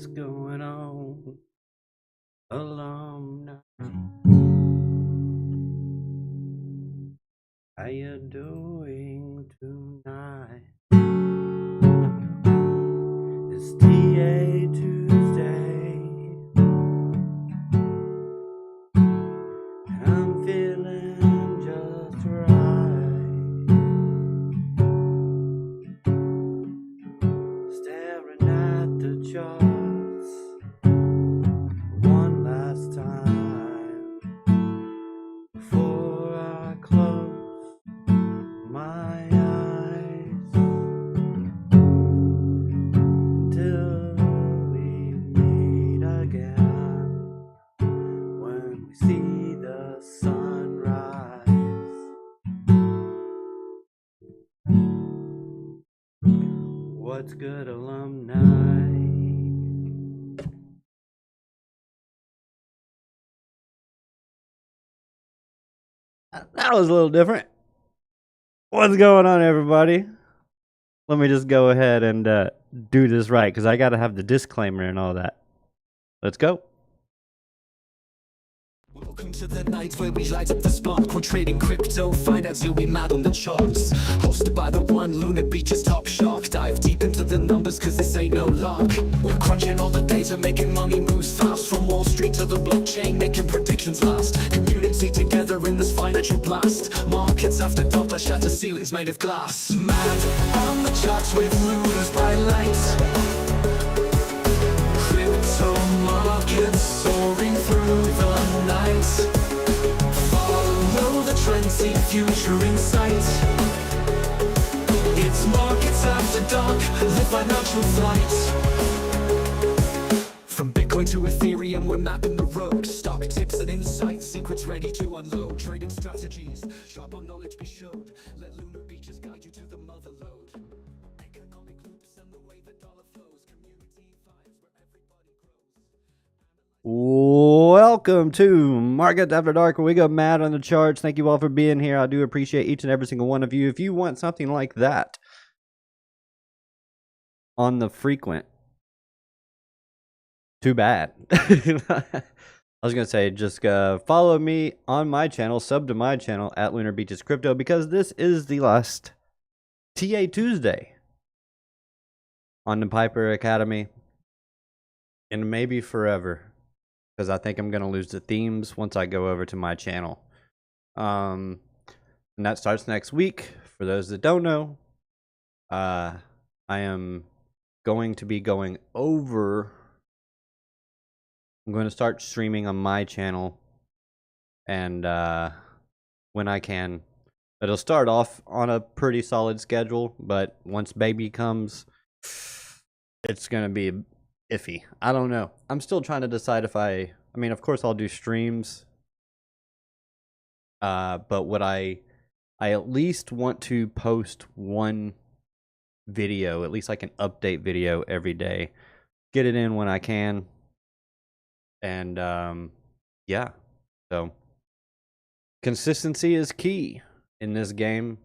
What's going on, alumni? How you doing tonight? It's TA Tuesday, and I'm feeling just right. Staring at the charts one last time before I close my eyes until we meet again when we see the sunrise. What's good, alumni? That was a little different. What's going on, everybody? Let me just go ahead and do this right, because I got to have the disclaimer and all that. Let's go. Welcome to the night where we light up the spot. We're trading crypto, find out you'll be mad on the charts. Hosted by the one, Lunar Beaches Top Shark. Dive deep into the numbers cause this ain't no lark. We're crunching all the data, making money moves fast. From Wall Street to the blockchain, making predictions last. Community together in this financial blast. Markets after dark, shatter ceilings made of glass. Mad on the charts with Lunar's bright lights. Crypto markets soaring through the night. Follow the trends, see future in sight. It's markets after dark, the financial flight. From Bitcoin to Ethereum, we're mapping the road. Stock tips and insights, secrets ready to unload. Trading strategies, sharp on knowledge be showed. Let Lunar Beaches guide you to the mother lode. Economic loops and the way the dollar flows. Community vibes where everybody grows. Welcome to Markets After Dark, where we go mad on the charts. Thank you all for being here. I do appreciate each and every single one of you. If you want something like that on the frequent, too bad. I was going to say, just follow me on my channel, sub to my channel at Lunar Beaches Crypto, because this is the last TA Tuesday on the Piper Academy, and maybe forever, because I think I'm going to lose the themes once I go over to my channel. And that starts next week. For those that don't know, I am going to be going over. I'm going to start streaming on my channel, and when I can. It'll start off on a pretty solid schedule, but once baby comes, it's going to be iffy. I don't know. I'm still trying to decide if I mean, of course I'll do streams, but what I at least want to post one video, at least like an update video every day. Get it in when I can. And yeah, so consistency is key in this game,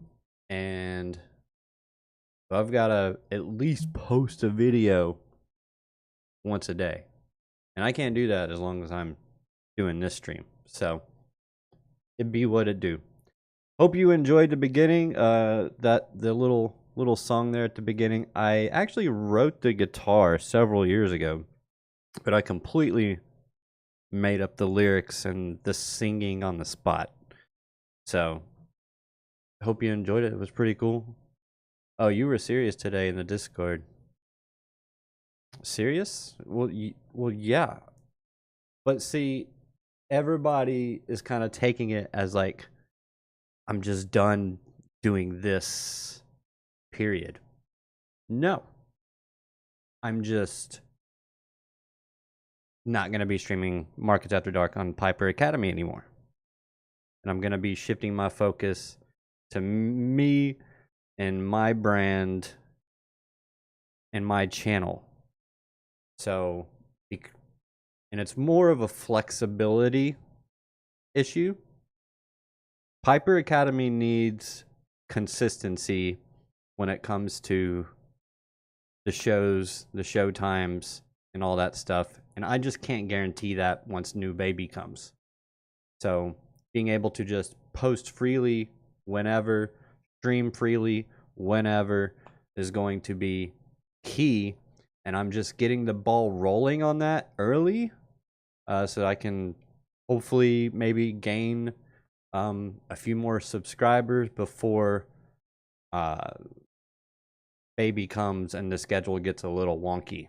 and I've got to at least post a video once a day, and I can't do that as long as I'm doing this stream. So it be what it do. Hope you enjoyed the beginning, the little song there at the beginning. I actually wrote the guitar several years ago, but I completely made up the lyrics and the singing on the spot. So I hope you enjoyed it. It was pretty cool. Oh, you were serious today in the Discord. Serious? Well, yeah. But see, everybody is kind of taking it as like, I'm just done doing this, period. No. I'm just not going to be streaming Markets After Dark on Piper Academy anymore. And I'm going to be shifting my focus to me and my brand and my channel. So, and it's more of a flexibility issue. Piper Academy needs consistency when it comes to the shows, the show times, and all that stuff. And I just can't guarantee that once new baby comes. So being able to just post freely whenever, stream freely whenever is going to be key. And I'm just getting the ball rolling on that early, so that I can hopefully maybe gain a few more subscribers before baby comes and the schedule gets a little wonky.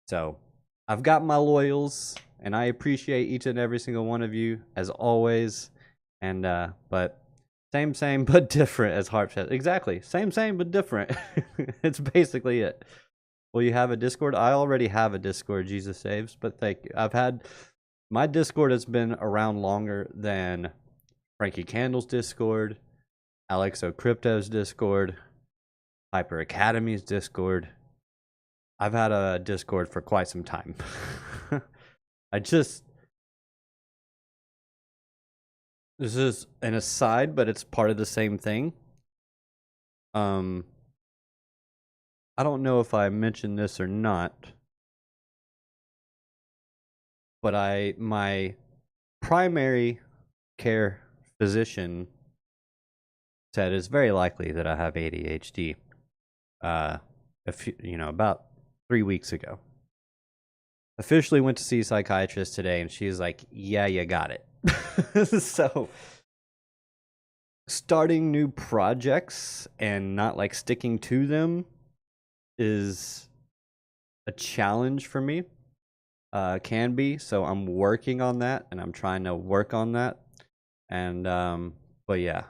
So I've got my loyals, and I appreciate each and every single one of you as always. And but same but different, as Harp said. Exactly, same but different. It's basically it. Will you have a Discord? I already have a Discord, Jesus saves, but thank you. I've had my Discord has been around longer than Frankie Candle's Discord, Alexo Crypto's Discord, Piper Academy's Discord. I've had a Discord for quite some time. This is an aside, but it's part of the same thing. I don't know if I mentioned this or not, but my primary care physician said it's very likely that I have ADHD. About 3 weeks ago. Officially went to see a psychiatrist today, and she's like, "Yeah, you got it." So starting new projects and not like sticking to them is a challenge for me. Can be. So I'm working on that, and I'm trying to work on that. And but yeah.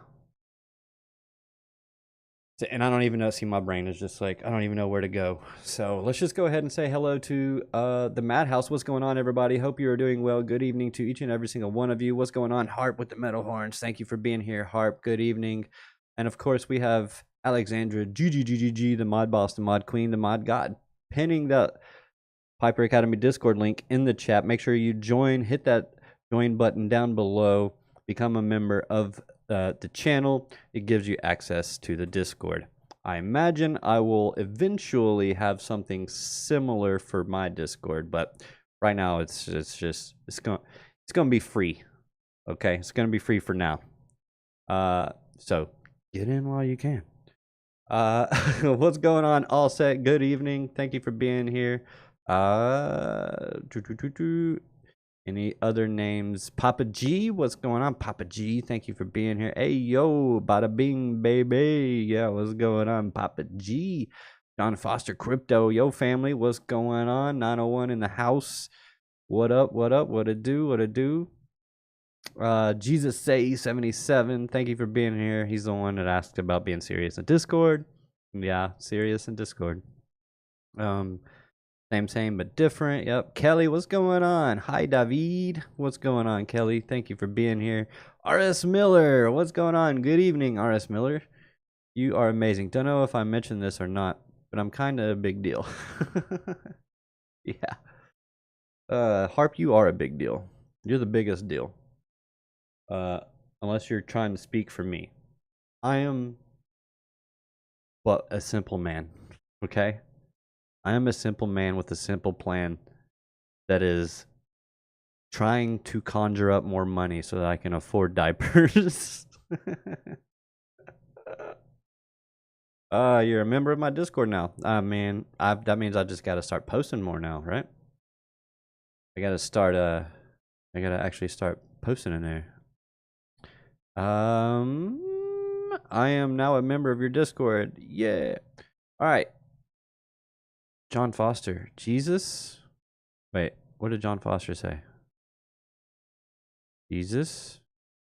And I don't even know. See, my brain is just like, I don't even know where to go. So let's just go ahead and say hello to the Madhouse. What's going on, everybody? Hope you are doing well. Good evening to each and every single one of you. What's going on? Harp with the metal horns. Thank you for being here, Harp. Good evening. And of course, we have Alexandra, GGGGG, the mod boss, the mod queen, the mod god, pinning the Piper Academy Discord link in the chat. Make sure you join. Hit that join button down below. Become a member of the channel. It gives you access to the Discord. I imagine I will eventually have something similar for my Discord, but right now it's going to be free. Okay, it's going to be free for now. So get in while you can. What's going on? All set. Good evening. Thank you for being here. Any other names? Papa G, what's going on? Papa G, thank you for being here. Hey, yo, bada bing, baby. Yeah, what's going on? Papa G. John Foster Crypto, yo, family, what's going on? 901 in the house. What up, what up? What it do, what it do? Jesus Say 77, thank you for being here. He's the one that asked about being serious in Discord. Yeah, serious in Discord. Same, but different. Yep. Kelly, what's going on? Hi, David. What's going on, Kelly? Thank you for being here. R.S. Miller, what's going on? Good evening, R.S. Miller. You are amazing. Don't know if I mentioned this or not, but I'm kind of a big deal. Yeah. Harp, you are a big deal. You're the biggest deal. Unless you're trying to speak for me. I am but a simple man. Okay? I am a simple man with a simple plan that is trying to conjure up more money so that I can afford diapers. You're a member of my Discord now. Man, that means I just got to start posting more now, right? I got to actually start posting in there. I am now a member of your Discord. Yeah. All right. John Foster. Jesus? Wait, what did John Foster say? Jesus?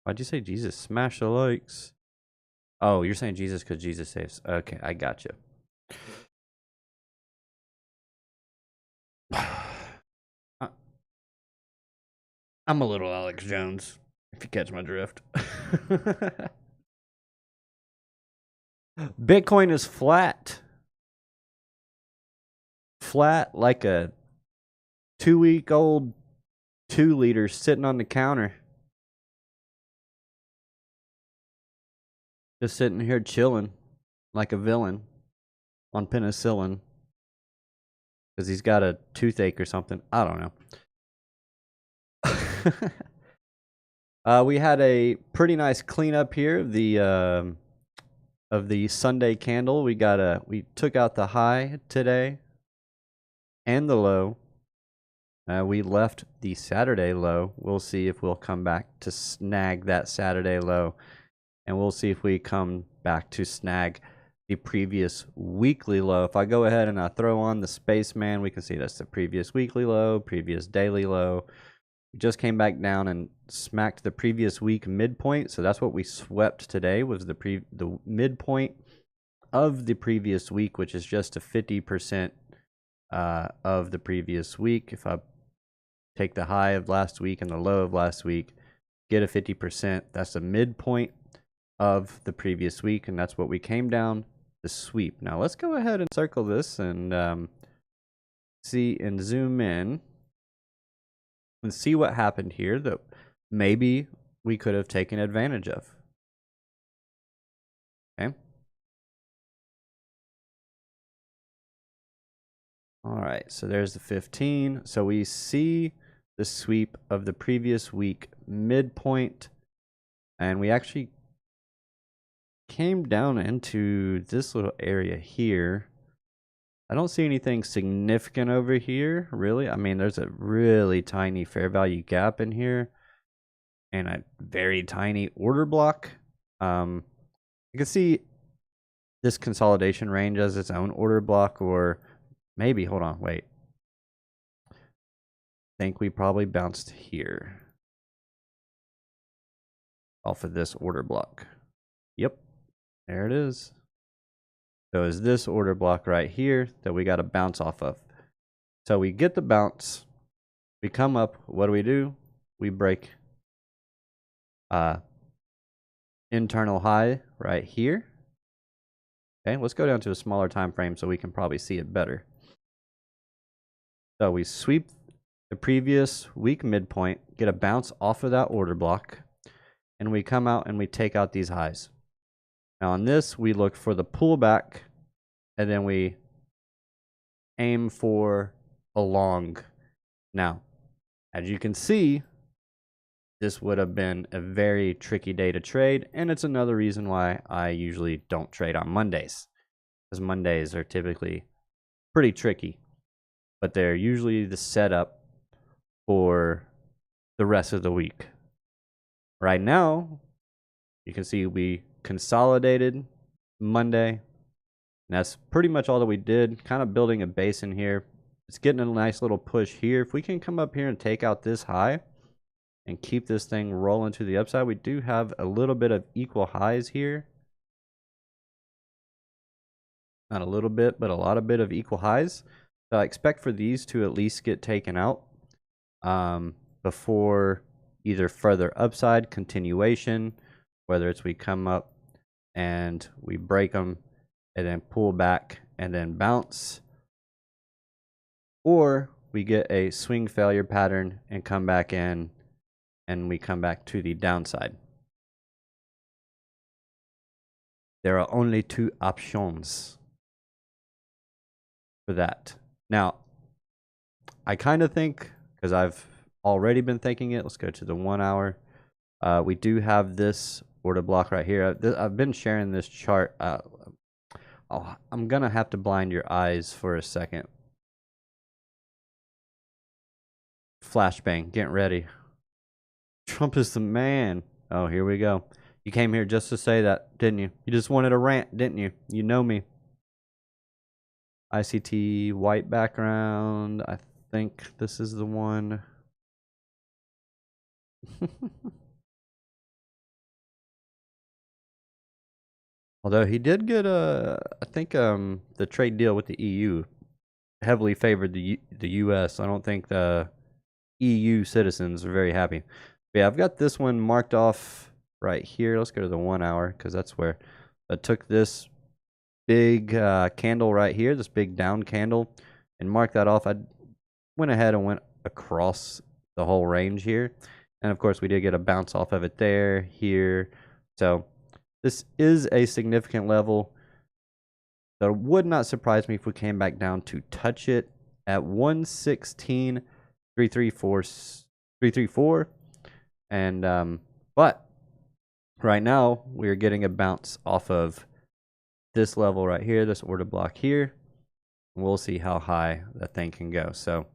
Why'd you say Jesus? Smash the likes. Oh, you're saying Jesus because Jesus saves. Okay, I got you. I'm a little Alex Jones, if you catch my drift. Bitcoin is flat. Flat like a 2-week-old 2-liter sitting on the counter. Just sitting here chilling like a villain on penicillin. because he's got a toothache or something. I don't know. We had a pretty nice cleanup here of the Sunday candle. We took out the high today and the low. We left the Saturday low. We'll see if we'll come back to snag that Saturday low, and we'll see if we come back to snag the previous weekly low. If I go ahead and I throw on the Spaceman, we can see that's the previous weekly low, previous daily low. We just came back down and smacked the previous week midpoint, so that's what we swept today, was the midpoint of the previous week, which is just a 50% of the previous week. If I take the high of last week and the low of last week, get a 50%, that's the midpoint of the previous week, and that's what we came down to sweep. Now let's go ahead and circle this and see and zoom in and see what happened here that maybe we could have taken advantage of. Okay. All right, so there's the 15. So we see the sweep of the previous week midpoint, and we actually came down into this little area here. I don't see anything significant over here, really. I mean, there's a really tiny fair value gap in here and a very tiny order block. You can see this consolidation range as its own order block, or maybe, hold on, wait. I think we probably bounced here off of this order block. Yep, there it is. So is this order block right here that we got to bounce off of. So we get the bounce, we come up, what do? We break internal high right here. Okay, let's go down to a smaller time frame so we can probably see it better. So we sweep the previous week midpoint, get a bounce off of that order block, and we come out and we take out these highs. Now on this, we look for the pullback, and then we aim for a long. Now, as you can see, this would have been a very tricky day to trade, and it's another reason why I usually don't trade on Mondays, because Mondays are typically pretty tricky, but they're usually the setup for the rest of the week. Right now, you can see we consolidated Monday, and that's pretty much all that we did, kind of building a base in here. It's getting a nice little push here. If we can come up here and take out this high and keep this thing rolling to the upside, we do have a little bit of equal highs here. Not a little bit, but a lot of bit of equal highs. So I expect for these to at least get taken out before either further upside continuation, whether it's we come up and we break them and then pull back and then bounce, or we get a swing failure pattern and come back in and we come back to the downside. There are only two options for that. Now, I kind of think, because I've already been thinking it, let's go to the 1 hour. We do have this order block right here. I've been sharing this chart. I'm going to have to blind your eyes for a second. Flashbang, get ready. Trump is the man. Oh, here we go. You came here just to say that, didn't you? You just wanted a rant, didn't you? You know me. ICT white background. I think this is the one. Although he did get I think the trade deal with the EU heavily favored the US. I don't think the EU citizens are very happy. But yeah, I've got this one marked off right here. Let's go to the 1 hour, because that's where I took this big candle right here, this big down candle, and marked that off. I went ahead and went across the whole range here. And of course, we did get a bounce off of it there, here. So this is a significant level. So it would not surprise me if we came back down to touch it at 116,334, and but right now we're getting a bounce off of this level right here, this order block here. We'll see how high that thing can go. So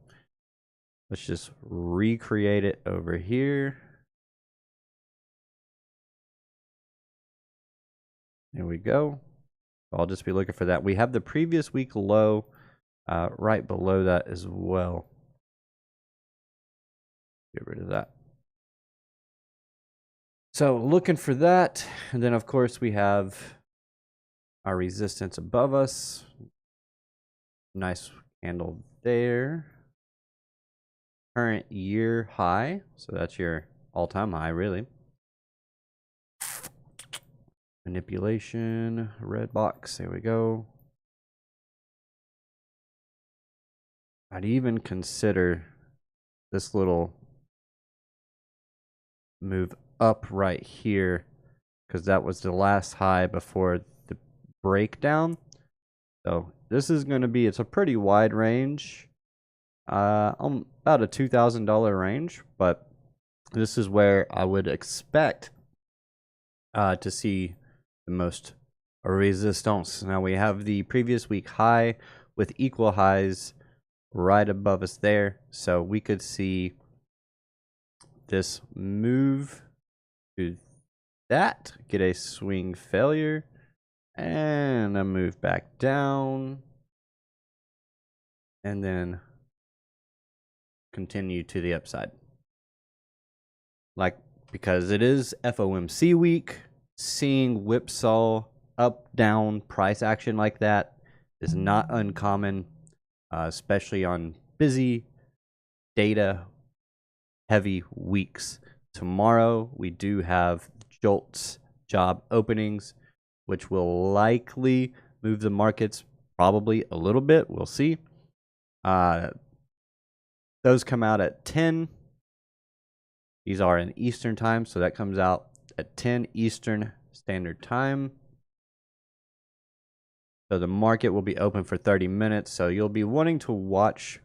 let's just recreate it over here. There we go. I'll just be looking for that. We have the previous week low right below that as well. Get rid of that. So looking for that. And then, of course, we have our resistance above us. Nice candle there. Current year high. So that's your all-time high, really. Manipulation, red box. There we go. I'd even consider this little move up right here, because that was the last high before the breakdown. So this is going to be, it's a pretty wide range, about a $2,000 range, but this is where I would expect to see the most resistance. Now we have the previous week high with equal highs right above us there, so we could see this move to that, get a swing failure, and a move back down, and then continue to the upside. Like, because it is FOMC week, seeing whipsaw up down price action like that is not uncommon, especially on busy data heavy weeks. Tomorrow we do have JOLTS job openings, which will likely move the markets probably a little bit. We'll see. Those come out at 10. These are in Eastern time, so that comes out at 10 Eastern Standard Time. So the market will be open for 30 minutes. So you'll be wanting to watch,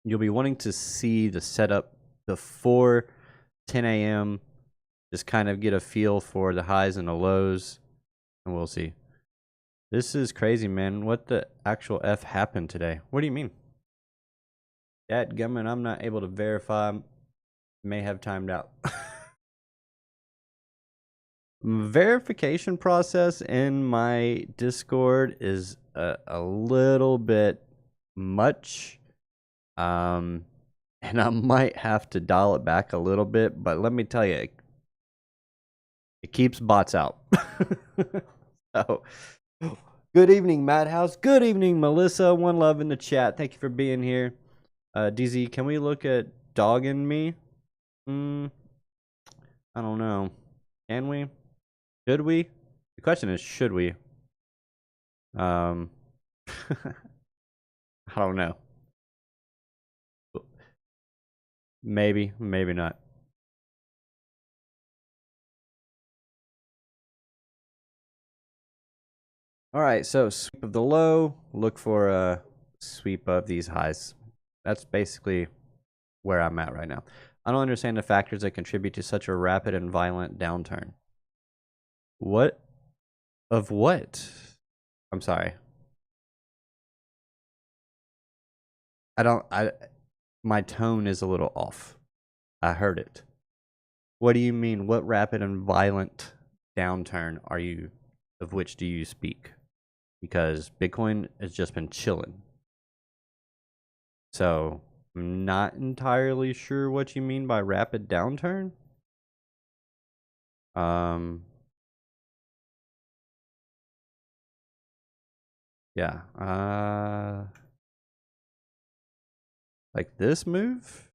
you'll be wanting to see the setup before 10 a.m. Just kind of get a feel for the highs and the lows, and we'll see. This is crazy, man. What the actual F happened today? What do you mean? Dadgummit, I'm not able to verify. May have timed out. Verification process in my Discord is a little bit much, and I might have to dial it back a little bit, but let me tell you, it keeps bots out. So, good evening, Madhouse. Good evening, Melissa. One love in the chat. Thank you for being here. DZ, can we look at Dog and Me? I don't know. Can we? Should we? The question is, should we? I don't know. Maybe, maybe not. All right, so sweep of the low, look for a sweep of these highs. That's basically where I'm at right now. I don't understand the factors that contribute to such a rapid and violent downturn. What? Of what? I'm sorry. My tone is a little off. I heard it. What do you mean? What rapid and violent downturn of which do you speak? Because Bitcoin has just been chilling. So I'm not entirely sure what you mean by rapid downturn. Yeah. Like this move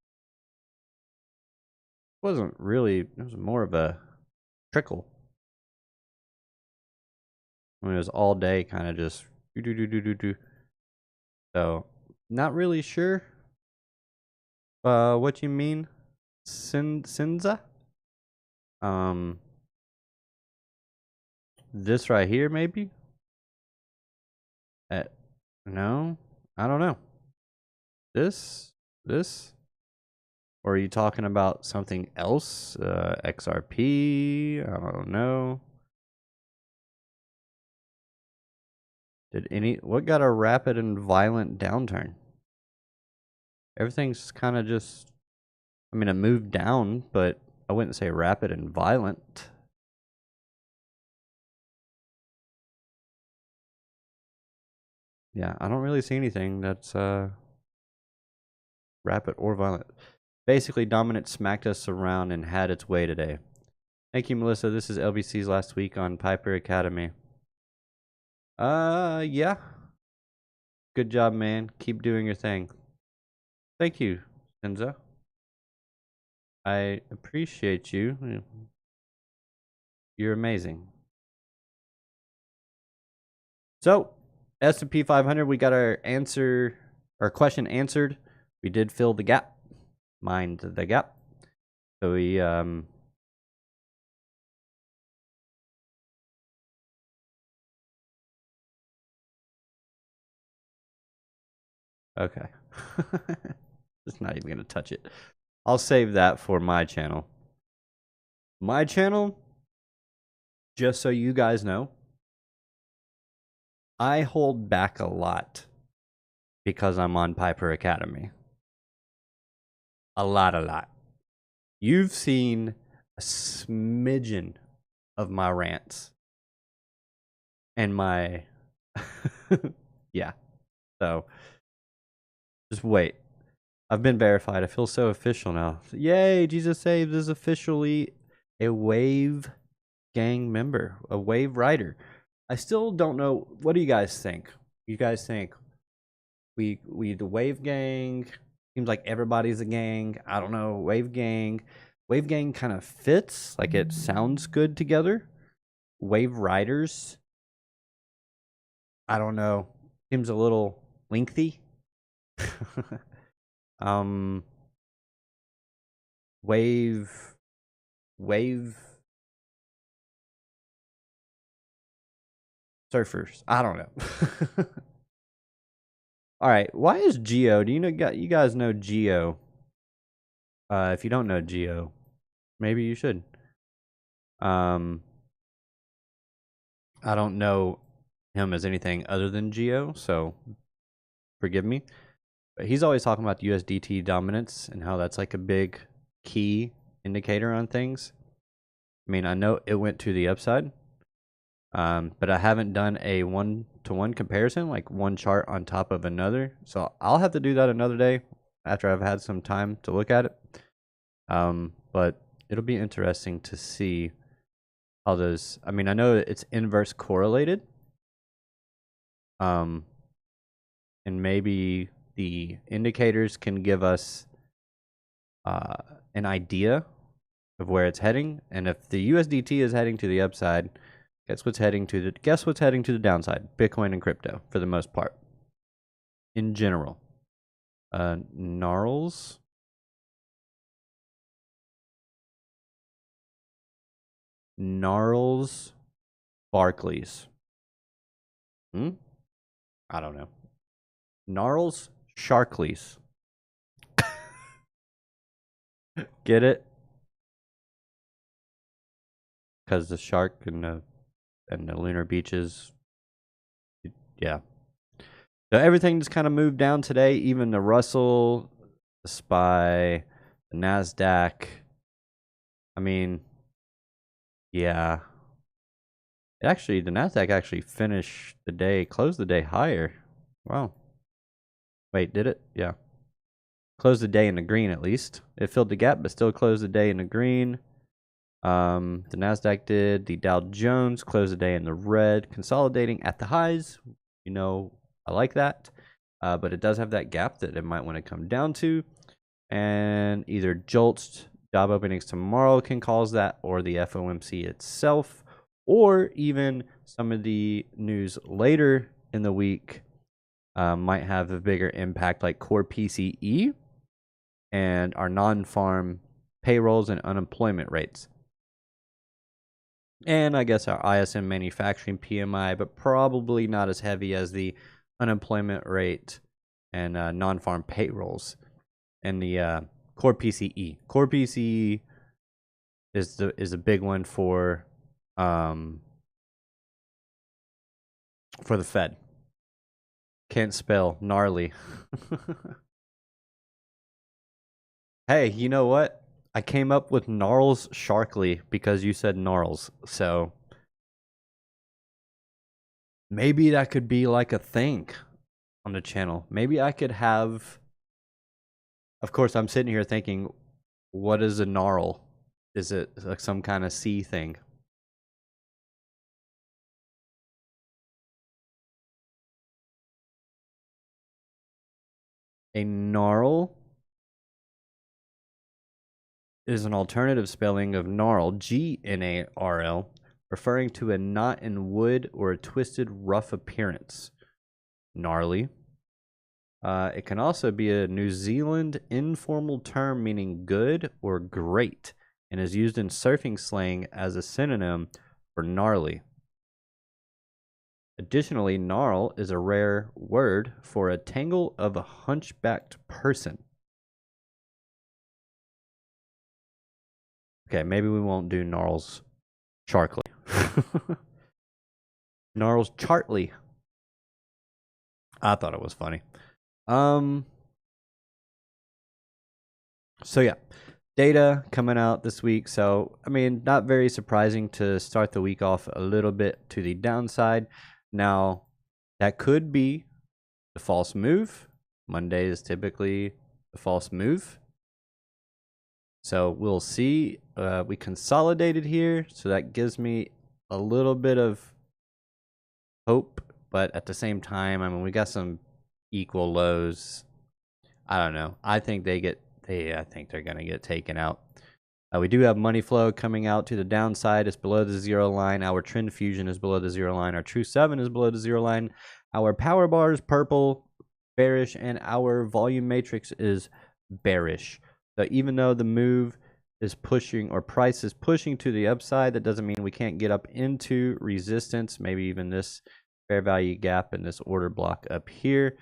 wasn't really, it was more of a trickle. I mean, it was all day kind of just do. So not really sure what you mean, Sinza. This right here, maybe. No, I don't know. This? Or are you talking about something else? XRP? I don't know. What got a rapid and violent downturn? Everything's kind of just, I mean, it moved down, but I wouldn't say rapid and violent. Yeah, I don't really see anything that's rapid or violent. Basically, dominant smacked us around and had its way today. Thank you, Melissa. This is LBC's last week on Piper Academy. Yeah. Good job, man. Keep doing your thing. Thank you, Senza. I appreciate you. You're amazing. So, S&P 500, we got our question answered. We did fill the gap. Mind the gap. So we okay. Just not even gonna touch it. I'll save that for my channel. My channel, just so you guys know, I hold back a lot because I'm on Piper Academy. A lot. You've seen a smidgen of my rants and my yeah. So just wait. I've been verified. I feel so official now. Yay, Jesus Saves is officially a Wave Gang member, a Wave Rider. I still don't know. What do you guys think? You guys think we the Wave Gang? Seems like everybody's a gang. I don't know. Wave Gang kind of fits. Like it sounds good together. Wave Riders, I don't know. Seems a little lengthy. Wave surfers. I don't know. All right. Why is Geo? Do you guys know Geo? If you don't know Geo, maybe you should. I don't know him as anything other than Geo, so forgive me. But he's always talking about the USDT dominance and how that's like a big key indicator on things. I mean, I know it went to the upside, but I haven't done a one-to-one comparison, like one chart on top of another. So I'll have to do that another day after I've had some time to look at it. But it'll be interesting to see how those, I mean, I know it's inverse correlated. And maybe the indicators can give us an idea of where it's heading. And if the USDT is heading to the upside, guess what's heading to the downside? Bitcoin and crypto, for the most part. In general. Gnarls. Barclays. I don't know. Gnarls Sharkleys. Get it? Because the shark and the lunar beaches. Yeah. So everything just kind of moved down today. Even the Russell, the SPY, the NASDAQ. I mean, yeah. The NASDAQ actually closed the day higher. Wow. Wait, did it? Yeah. Closed the day in the green at least. It filled the gap, but still closed the day in the green. The NASDAQ did. The Dow Jones closed the day in the red, consolidating at the highs. You know, I like that. But it does have that gap that it might want to come down to. And either JOLTS job openings tomorrow can cause that, or the FOMC itself, or even some of the news later in the week might have a bigger impact, like core PCE and our non-farm payrolls and unemployment rates. And I guess our ISM manufacturing PMI, but probably not as heavy as the unemployment rate and non-farm payrolls, and the core PCE. Core PCE is a big one for the Fed. Can't spell gnarly. Hey, you know what? I came up with Gnarls Sharkly because you said Gnarls. So maybe that could be like a thing on the channel. Maybe I could have. Of course, I'm sitting here thinking, what is a gnarl? Is it like some kind of sea thing? A gnarl is an alternative spelling of gnarl, Gnarl, referring to a knot in wood or a twisted, rough appearance. Gnarly. It can also be a New Zealand informal term meaning good or great, and is used in surfing slang as a synonym for gnarly. Additionally, gnarl is a rare word for a tangle of a hunchbacked person. Okay, maybe we won't do gnarls Sharkly. Gnarls Chartly. I thought it was funny. So yeah, data coming out this week. So, I mean, not very surprising to start the week off a little bit to the downside. Now, that could be the false move. Monday is typically the false move. So we'll see. We consolidated here, so that gives me a little bit of hope. But at the same time, I mean, we got some equal lows. I don't know. I think I think they're gonna get taken out. We do have money flow coming out to the downside. It's below the zero line. Our trend fusion is below the zero line. Our true 7 is below the zero line. Our power bar is purple, bearish, and our volume matrix is bearish. So even though the move is pushing, or price is pushing to the upside, that doesn't mean we can't get up into resistance, maybe even this fair value gap in this order block up here,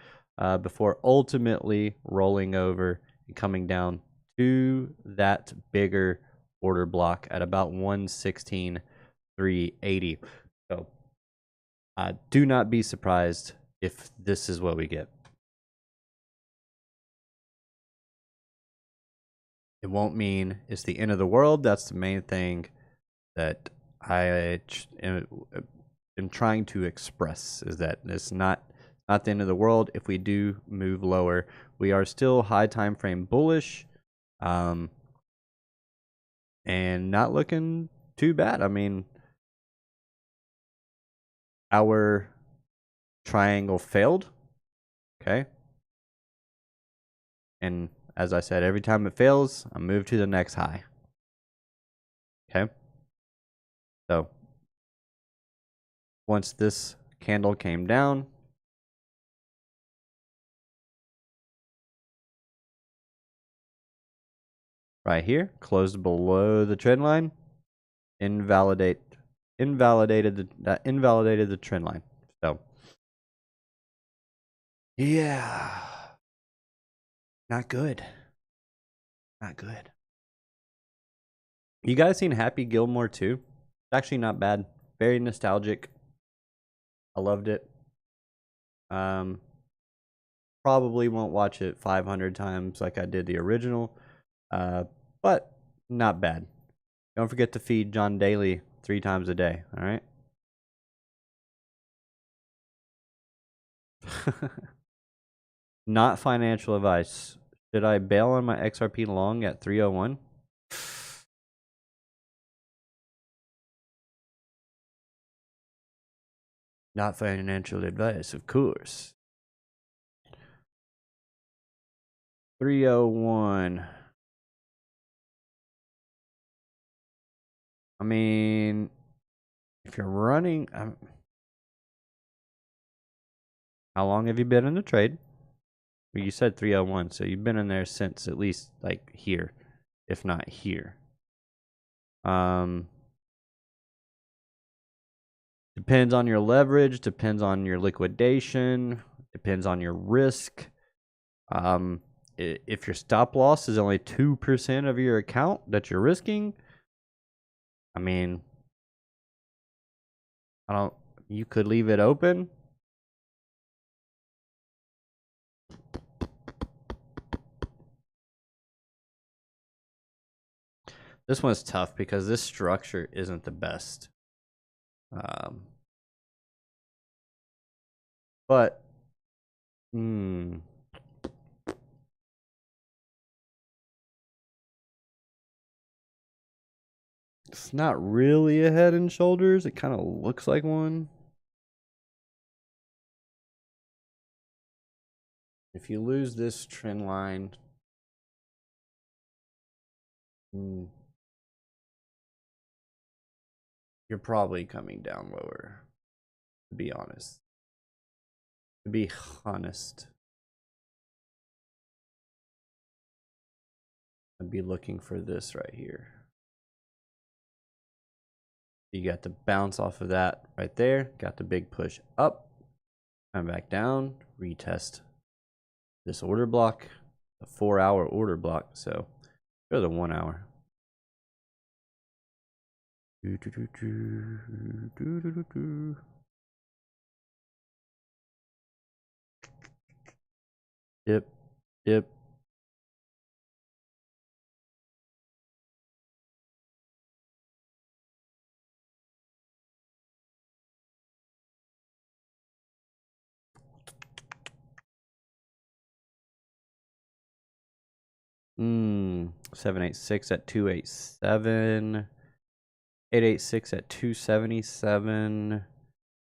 before ultimately rolling over and coming down to that bigger order block at about 116,380. So do not be surprised if this is what we get. It won't mean it's the end of the world. That's the main thing that I am trying to express, is that it's not the end of the world if we do move lower. We are still high time frame bullish, and not looking too bad. I mean, our triangle failed, okay, and as I said, every time it fails, I move to the next high. Okay. So once this candle came down, right here, closed below the trend line, invalidated the trend line. So yeah. Not good. Not good. You guys seen Happy Gilmore 2? It's actually not bad. Very nostalgic. I loved it. Probably won't watch it 500 times like I did the original. But not bad. Don't forget to feed John Daly 3 times a day, all right? Not financial advice. Should I bail on my XRP long at 301? Not financial advice, of course. 301. I mean, if you're running, how long have you been in the trade? Well, you said 301, so you've been in there since at least like here, if not here. Depends on your leverage, depends on your liquidation, depends on your risk. If your stop loss is only 2% of your account that you're risking, I mean, you could leave it open. This one's tough because this structure isn't the best. But, it's not really a head and shoulders. It kind of looks like one. If you lose this trend line, you're probably coming down lower, to be honest. I'd be looking for this right here. You got the bounce off of that right there. Got the big push up. Come back down. Retest this order block. A 4-hour order block. So go to the 1 hour. Dip. Dip. Hmm. 786 at 287. 886 at 277.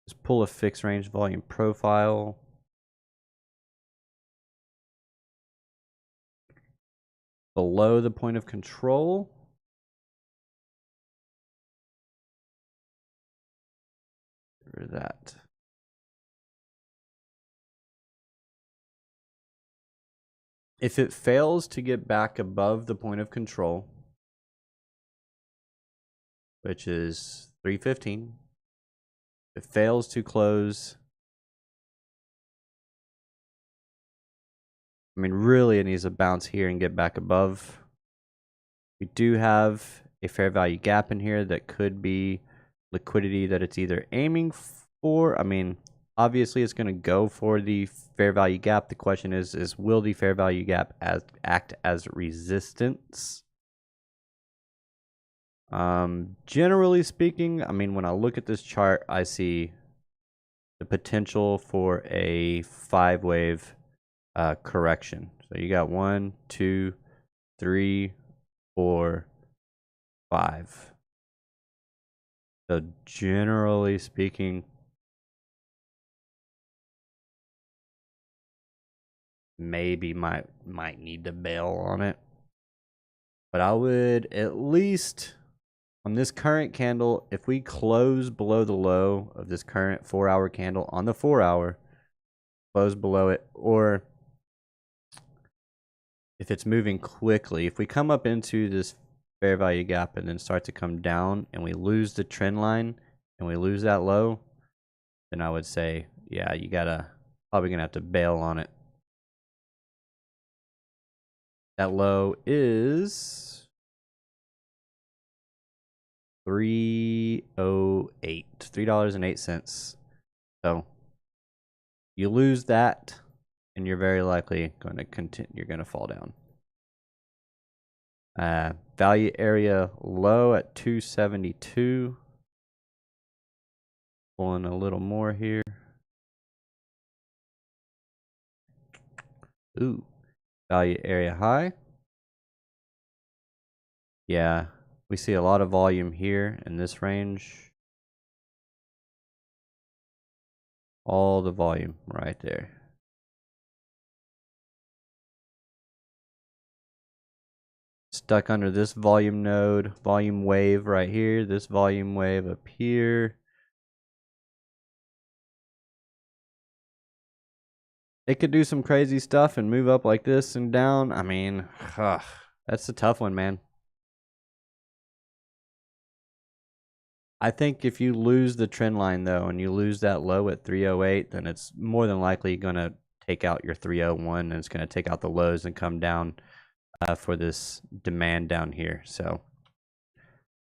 Just pull a fixed range volume profile. Below the point of control. Or that. If it fails to get back above the point of control, which is 315, if it fails to close, I mean, really, it needs to bounce here and get back above. We do have a fair value gap in here that could be liquidity that it's either aiming for. I mean, obviously, it's going to go for the fair value gap. The question is will the fair value gap act as resistance? Generally speaking, I mean, when I look at this chart, I see the potential for a 5-wave correction. So you got 1, 2, 3, 4, 5. So generally speaking, maybe might need to bail on it. But I would at least on this current candle, if we close below the low of this current 4-hour candle on the 4-hour, close below it, or if it's moving quickly, if we come up into this fair value gap and then start to come down and we lose the trend line and we lose that low, then I would say, yeah, you probably gonna have to bail on it. That low is $3.08. So you lose that, and you're very likely going to continue. You're going to fall down. Value area low at 272. Pulling a little more here. Ooh, value area high. Yeah, we see a lot of volume here in this range. All the volume right there. Stuck under this volume node, volume wave right here, this volume wave up here. It could do some crazy stuff and move up like this and down. I mean, that's a tough one, man. I think if you lose the trend line, though, and you lose that low at 308, then it's more than likely going to take out your 301, and it's going to take out the lows and come down for this demand down here. So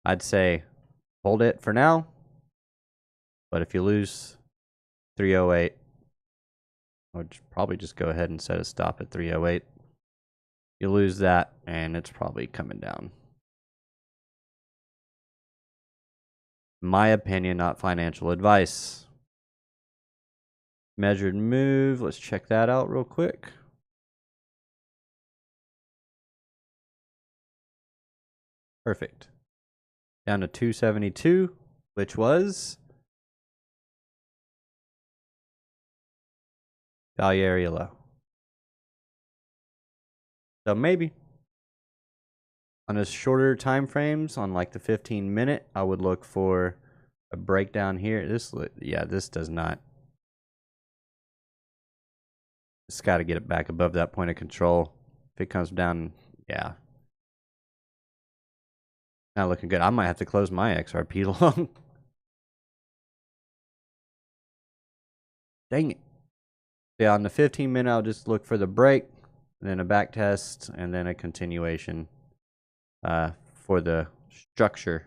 I'd say hold it for now, but if you lose 308, I would probably just go ahead and set a stop at 308. You lose that, and it's probably coming down. My opinion, not financial advice. Measured move, let's check that out real quick. Perfect. Down to 272, which was value area low. So maybe on a shorter time frames, on like the 15-minute, I would look for a breakdown here. This does not. It's got to get it back above that point of control. If it comes down, yeah, not looking good. I might have to close my XRP long. Dang it. Yeah, on the 15-minute, I'll just look for the break, and then a back test, and then a continuation for the structure.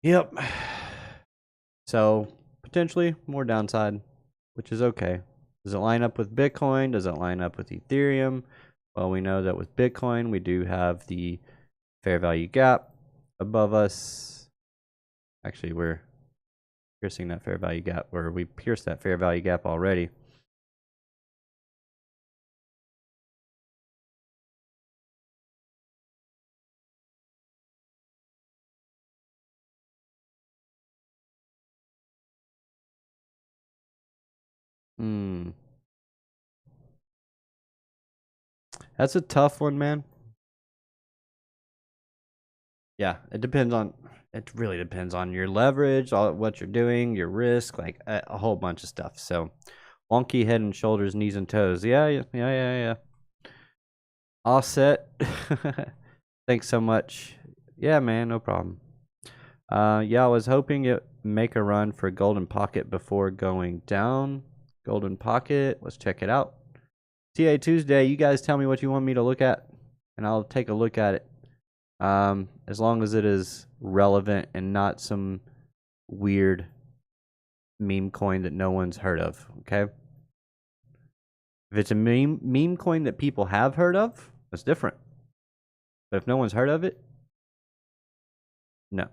Yep. So potentially more downside, which is okay. Does it line up with Bitcoin? Does it line up with Ethereum? Well, we know that with Bitcoin, we do have the fair value gap above us. Actually, we're piercing that fair value gap, or we pierced that fair value gap already. That's a tough one, man. Yeah, it really depends on your leverage, what you're doing, your risk, like a whole bunch of stuff. So wonky head and shoulders, knees and toes. Yeah. All set. Thanks so much. Yeah, man, no problem. Yeah, I was hoping it make a run for golden pocket before going down. Golden pocket, let's check it out. TA Tuesday, you guys tell me what you want me to look at, and I'll take a look at it. As long as it is relevant and not some weird meme coin that no one's heard of, okay? If it's a meme coin that people have heard of, that's different. But if no one's heard of it, no.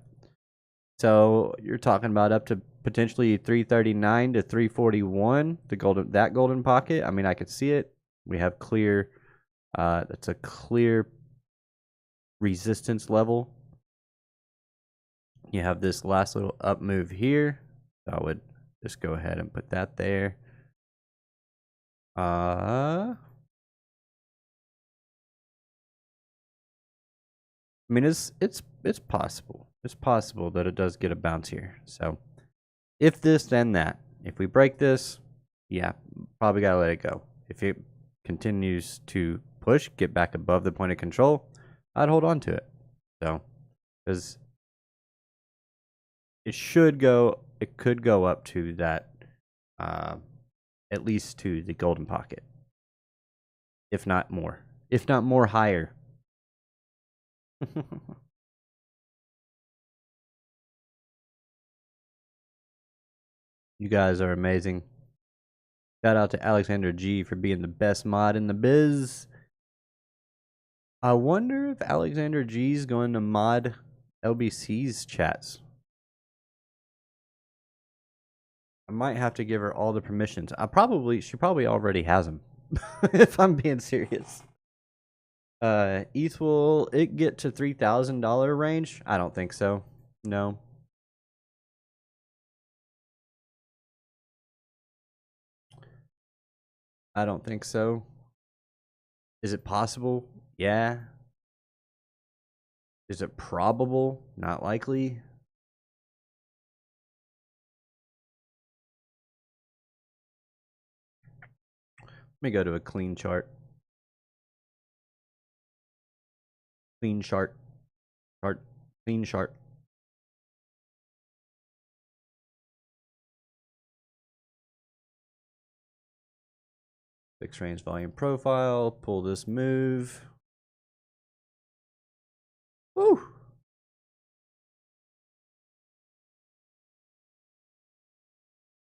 So you're talking about up to potentially 339 to 341, that golden pocket. I mean, I could see it. We have clear, that's a clear resistance level. You have this last little up move here. So I would just go ahead and put that there. I mean, it's possible. It's possible that it does get a bounce here. So if this, then that. If we break this, yeah, probably gotta let it go. If it continues to push, get back above the point of control, I'd hold on to it. So, because it could go up to that, at least to the golden pocket, if not more higher. You guys are amazing. Shout out to Alexander G for being the best mod in the biz. I wonder if Alexander G is going to mod LBC's chats. I might have to give her all the permissions. She probably already has them. If I'm being serious. ETH, will it get to $3,000 range? I don't think so. No. I don't think so. Is it possible? Yeah. Is it probable? Not likely. Let me go to a clean chart. Clean chart. Clean chart. Fixed range volume profile. Pull this move. Woo!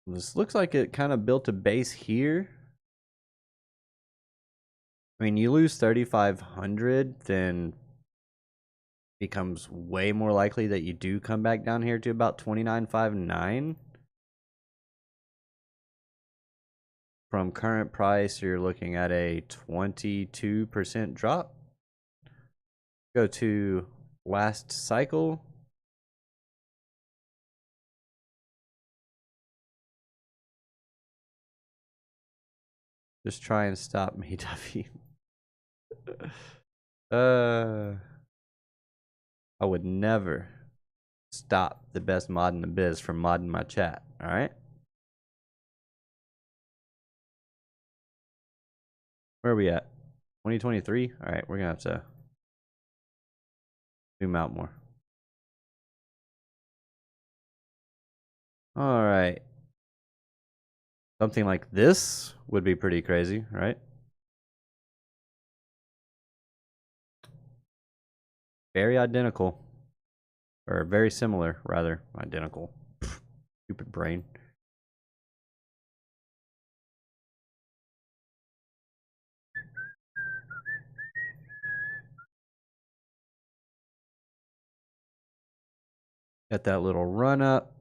This looks like it kind of built a base here. I mean, you lose 3,500, then becomes way more likely that you do come back down here to about 29.59. From current price, you're looking at a 22% drop. Go to last cycle. Just try and stop me, Duffy. I would never stop the best mod in the biz from modding my chat, alright? Where are we at? 2023? Alright, we're gonna have to zoom out more. Alright. Something like this would be pretty crazy, right? Very identical. Or very similar, rather. Identical. Stupid brain. Got that little run up.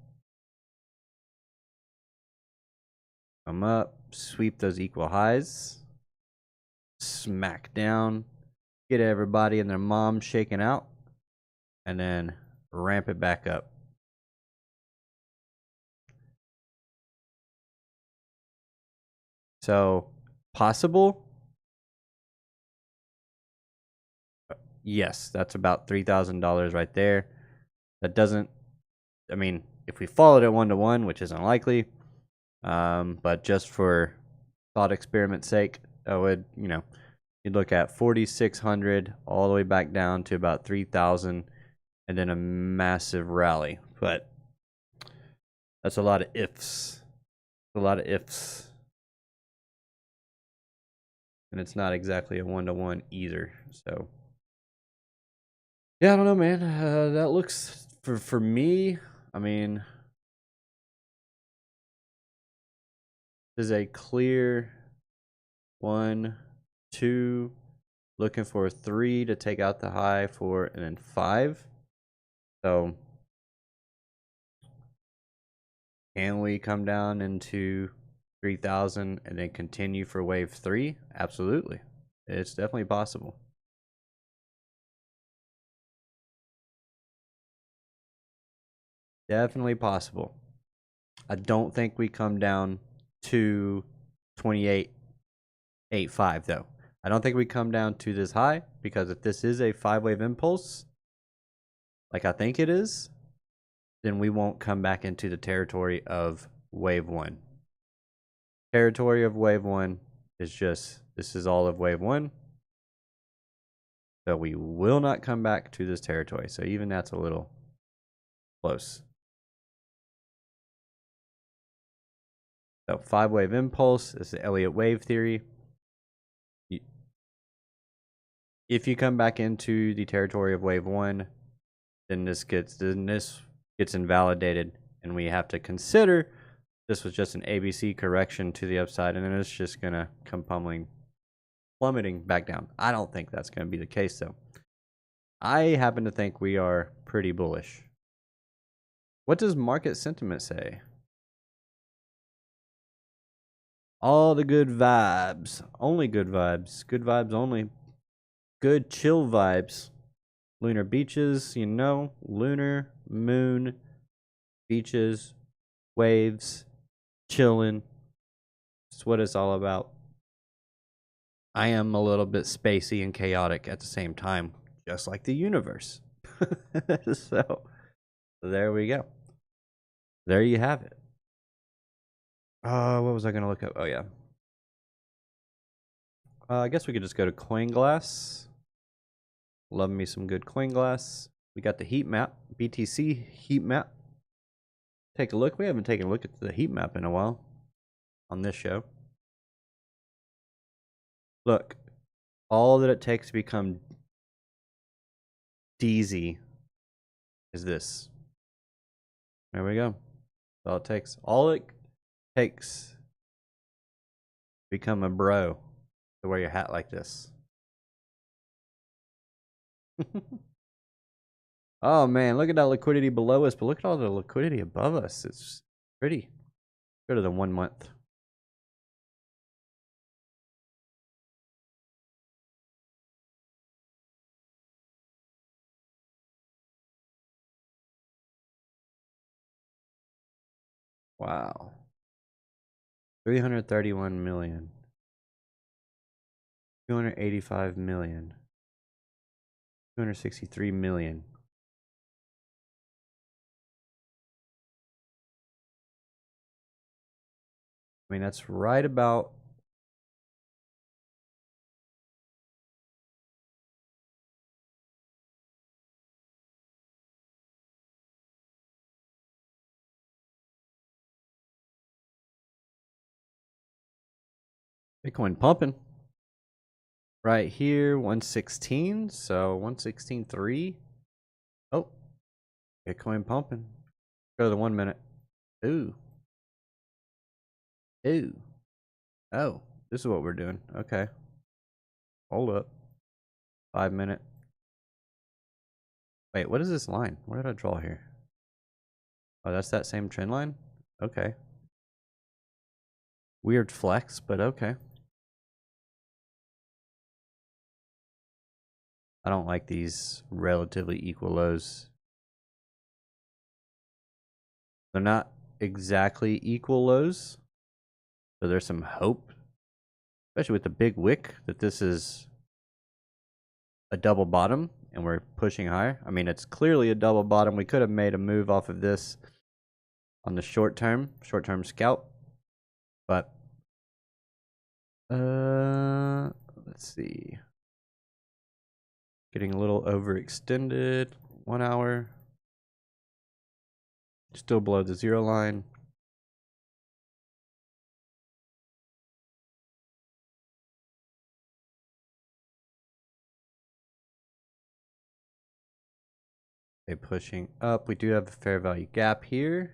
Come up. Sweep those equal highs. Smack down. Get everybody and their mom shaking out. And then ramp it back up. So, possible? Yes, that's about $3,000 right there. That doesn't, I mean, if we followed it 1-to-1, which is unlikely, but just for thought experiment's sake, I would, you'd look at 4,600 all the way back down to about 3,000, and then a massive rally. But that's a lot of ifs. A lot of ifs. And it's not exactly a 1-to-1 either. So, yeah, I don't know, man. That looks, for me, I mean, this is a clear 1, 2, looking for 3 to take out the high, 4, and then 5. So, can we come down into 3,000 and then continue for wave 3? Absolutely. It's definitely possible. Definitely possible. I don't think we come down to 28.85 though. I don't think we come down to this high, because if this is a 5-wave impulse, like I think it is, then we won't come back into the territory of wave 1. Territory of wave 1 is just, this is all of wave 1. So we will not come back to this territory. So even that's a little close. So 5-wave impulse is the Elliott wave theory. If you come back into the territory of wave 1, then this gets invalidated, and we have to consider this was just an ABC correction to the upside, and then it's just gonna come plummeting back down. I don't think that's gonna be the case though. I happen to think we are pretty bullish. What does market sentiment say? All the good vibes. Only good vibes. Good vibes only. Good chill vibes. Lunar beaches, lunar, moon, beaches, waves, chilling. That's what it's all about. I am a little bit spacey and chaotic at the same time, just like the universe. So, there we go. There you have it. What was I going to look up? Oh, yeah. I guess we could just go to CoinGlass. Love me some good CoinGlass. We got the heat map, BTC heat map. Take a look. We haven't taken a look at the heat map in a while on this show. Look, all that it takes to become DZ is this. There we go. That's all it takes. All it takes to become a bro to wear your hat like this. Oh man, look at that liquidity below us, but look at all the liquidity above us. It's pretty. Go to the 1 month. Wow. 331 million. 285 million. 263 million. I mean, that's right about Bitcoin pumping. Right here, 116. So 116.3. Oh, Bitcoin pumping. Go to the 1 minute. Ooh. Ooh. Oh, this is what we're doing. Okay. Hold up. 5 minute. Wait, what is this line? What did I draw here? Oh, that's that same trend line? Okay. Weird flex, but okay. I don't like these relatively equal lows. They're not exactly equal lows. So there's some hope, especially with the big wick, that this is a double bottom and we're pushing higher. I mean, it's clearly a double bottom. We could have made a move off of this on the short term scalp. But let's see. Getting a little overextended. 1 hour. Still below the 0 line. Okay, pushing up. We do have a fair value gap here.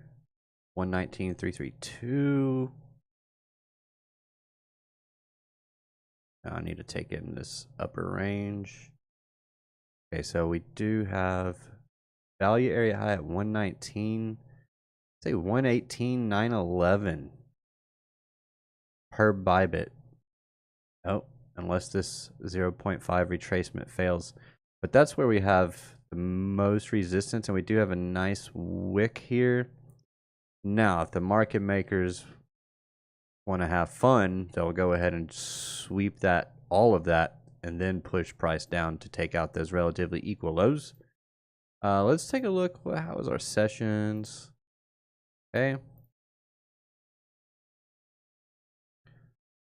119.332. Now I need to take it in this upper range. Okay, so we do have value area high at 119. Say 118.911 per Bybit. Oh, unless this 0.5 retracement fails. But that's where we have the most resistance, and we do have a nice wick here. Now, if the market makers want to have fun, they'll go ahead and sweep that, all of that, and then push price down to take out those relatively equal lows. Let's take a look. How is our sessions? Okay.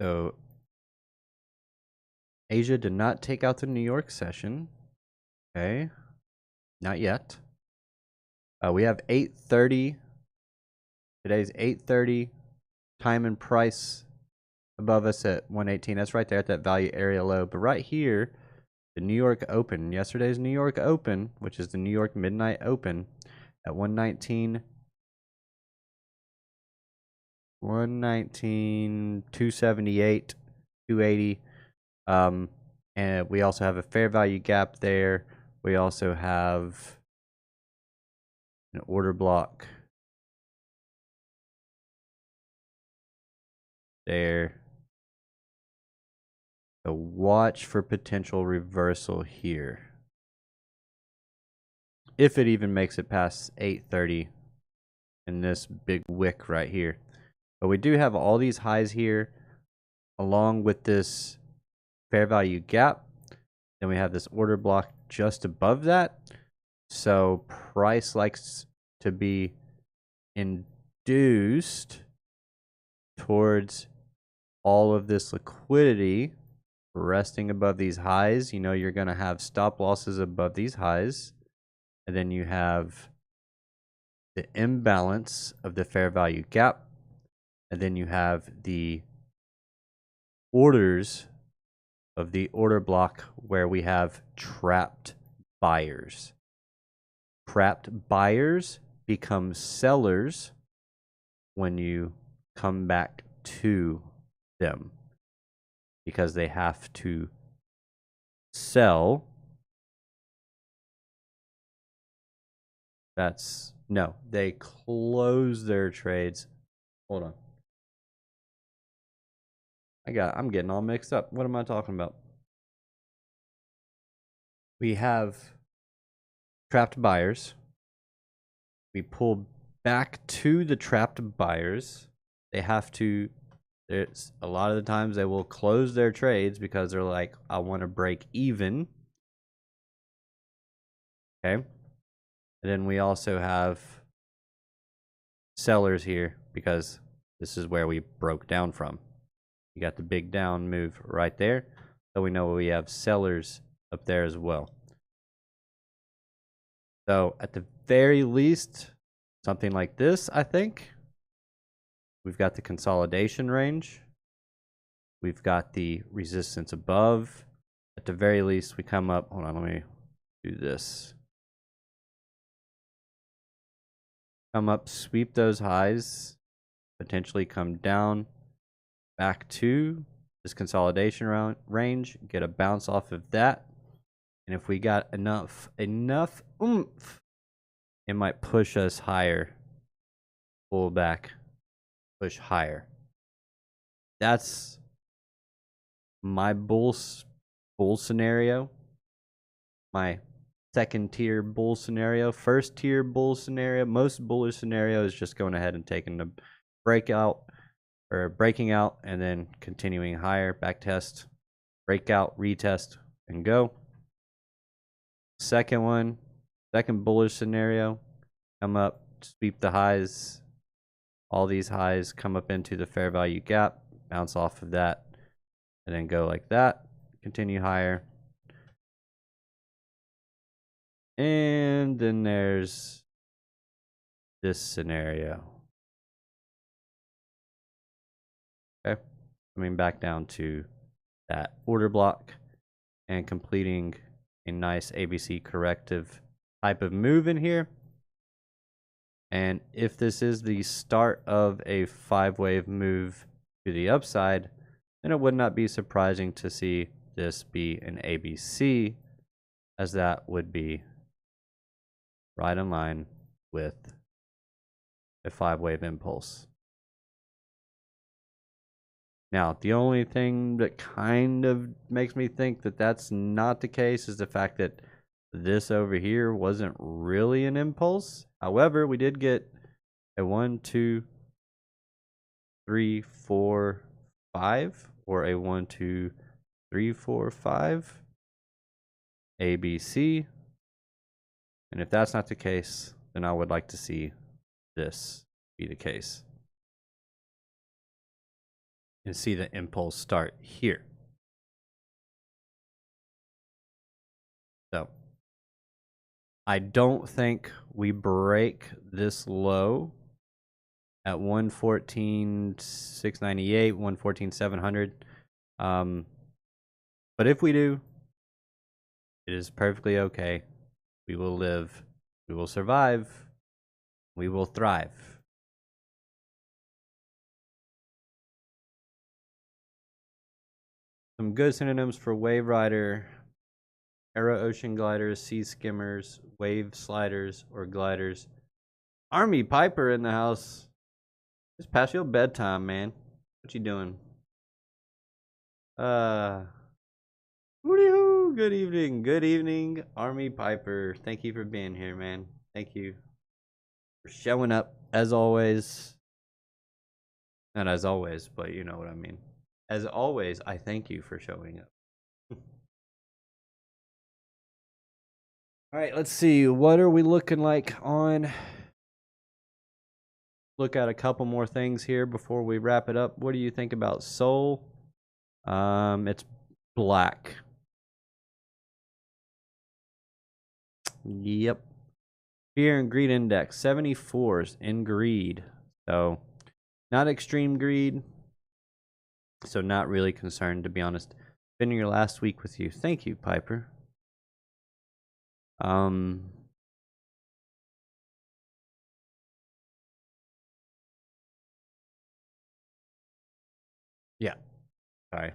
So Asia did not take out the New York session. Okay. Not yet. We have 8:30. Today's 8:30. Time and price above us at 118. That's right there at that value area low. But right here, the New York Open, yesterday's New York Open, which is the New York Midnight Open, at 119, 278, 280. And we also have a fair value gap there. We also have an order block there. So watch for potential reversal here. If it even makes it past 8:30 in this big wick right here. But we do have all these highs here along with this fair value gap. Then we have this order block just above that. So price likes to be induced towards all of this liquidity resting above these highs. You know, you're going to have stop losses above these highs. And then you have the imbalance of the fair value gap. And then you have the orders of the order block where we have trapped buyers. Trapped buyers become sellers when you come back to them because they have to sell. They close their trades. Hold on. I'm getting all mixed up. What am I talking about? We have trapped buyers. We pull back to the trapped buyers. They have to, there's a lot of the times they will close their trades because they're like, I want to break even. Okay. And then we also have sellers here because this is where we broke down from. You got the big down move right there. So we know we have sellers up there as well. So at the very least, something like this, I think. We've got the consolidation range. We've got the resistance above. At the very least, we come up. Hold on, let me do this. Come up, sweep those highs, potentially come down back to this consolidation range, get a bounce off of that. And if we got enough oomph, it might push us higher. Pull back, push higher. That's my bull scenario. My second tier bull scenario. First tier bull scenario. Most bullish scenario is just going ahead and taking the breakout or breaking out and then continuing higher. Back test, breakout, retest, and go. Second bullish scenario. Come up, sweep the highs. All these highs come up into the fair value gap, bounce off of that, and then go like that. Continue higher. And then there's this scenario. Okay. Coming back down to that order block and completing a nice ABC corrective type of move in here. And if this is the start of a 5-wave move to the upside, then it would not be surprising to see this be an ABC, as that would be right in line with a 5-wave impulse. Now, the only thing that kind of makes me think that that's not the case is the fact that this over here wasn't really an impulse. However, we did get a 1, 2, 3, 4, 5, or a 1, 2, 3, 4, 5 ABC. And if that's not the case, then I would like to see this be the case. And see the impulse start here. So I don't think we break this low at 114,698, 114,700. But if we do, it is perfectly okay. We will live, we will survive, we will thrive. Some good synonyms for wave rider: aero ocean gliders, sea skimmers, wave sliders, or gliders. Army Piper in the house. It's past your bedtime, man. What you doing? Woo-hoo. Good evening, Army Piper. Thank you for being here, man. Thank you for showing up, as always. Not as always, but you know what I mean. As always, I thank you for showing up. All right, let's see. What are we looking like on? Look at a couple more things here before we wrap it up. What do you think about Sol? It's black. Yep. Fear and greed index 74s in greed. So not extreme greed. So not really concerned, to be honest. Spending your last week with you. Thank you, Piper. Yeah. Sorry.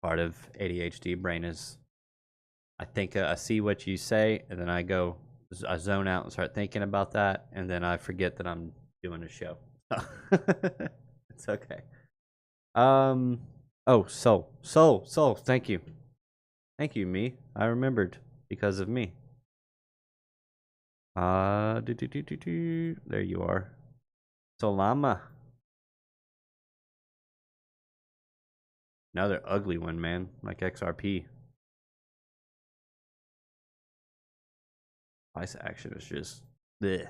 Part of ADHD brain is I think I see what you say, and then I zone out and start thinking about that, and then I forget that I'm doing a show. It's okay. Oh, Soul. Thank you. Thank you, me. I remembered because of me. There you are. Solama. Another ugly one, man. Like XRP. Price action is just bleh.